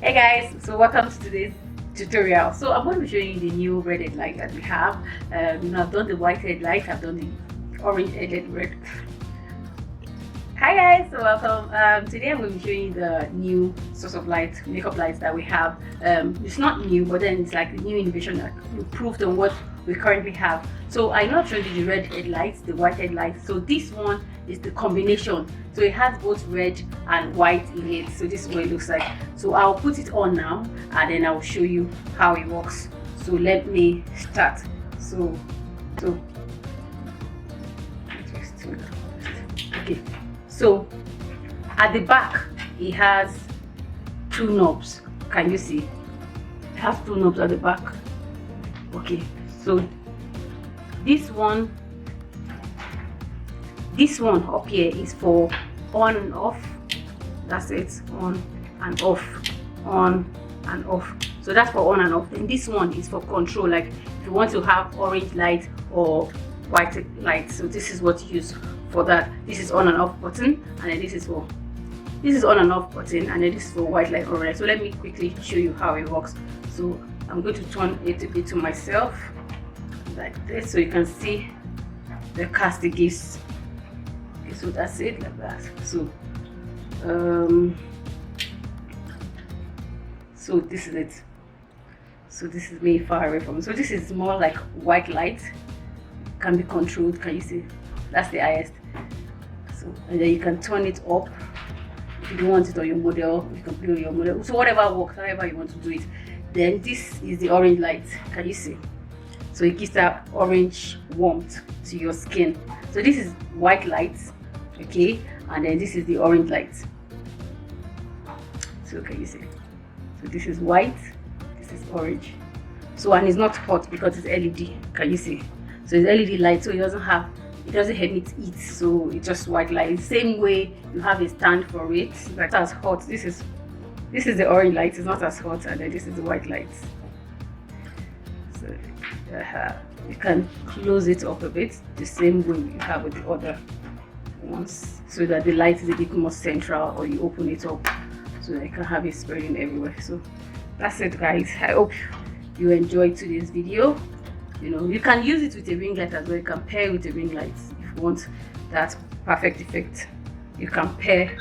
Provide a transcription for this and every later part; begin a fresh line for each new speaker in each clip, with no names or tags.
Hey guys, so welcome to today's tutorial. So I'm going to be showing you the new red headlight that we have. I've done the white headlight, I've done the orange headlight red. Hi guys, so welcome. Today I'm going to be showing you the new source of light, makeup lights that we have. It's not new, but then it's like a new innovation that improved on what we currently have. So I not showed you the red headlights, the white headlights. So this one is the combination. So it has both red and white in it. So this is what it looks like. So I'll put it on now and then I'll show you how it works. So let me start. Okay. So at the back it has two knobs. Can you see? It has two knobs at the back. Okay, so this one up here is for on and off. That's it, on and off, on and off. So that's for on and off. Then this one is for control, like if you want to have orange light or white light. So this is what you use for that. This is on and off button, and then this is on and off button, and then this is for white light or red. So let me quickly show you how it works. So I'm going to turn it a bit to myself like this so you can see the cast it gives. Okay, so that's it, like that. So so this is it. So this is way far away from. So this is more like white light, can be controlled. Can you see? That's the highest. So and then you can turn it up if you don't want it on your model. You can play on your model. So whatever works, however you want to do it. Then this is the orange light. Can you see? So it gives that orange warmth to your skin. So this is white light, okay, and then this is the orange light. So can you see? So this is white, this is orange. So and it's not hot because it's LED. Can you see? So it's LED light, so it doesn't emit heat. So it's just white light. Same way you have a stand for it, but as hot. This is the orange light. It's not as hot, and then this is the white light. So you can close it up a bit the same way you have with the other ones, so that the light is a bit more central, or you open it up so that you can have it spreading everywhere. So that's it guys. I hope you enjoyed today's video. You can use it with a ring light as well. You can pair with a ring light if you want that perfect effect. You can pair.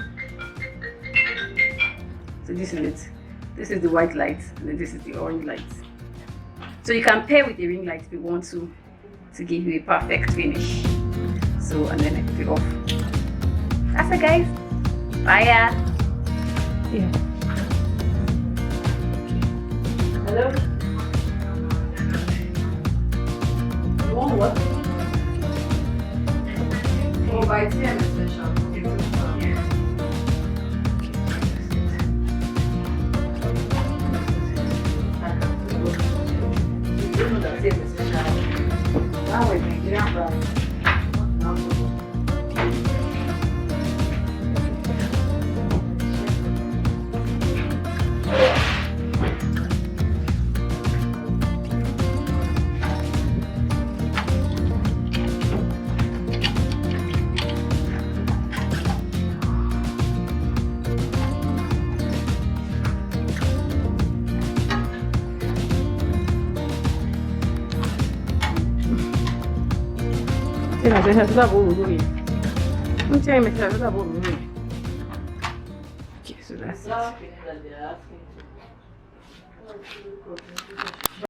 So this is it. This is the white light, and then this is the orange light. So you can pair with the ring light if you want to give you a perfect finish. So and then I put it off. That's it guys. Bye. Yeah. Hello. You want what? Oh, by 10 special. Okay, so that's it.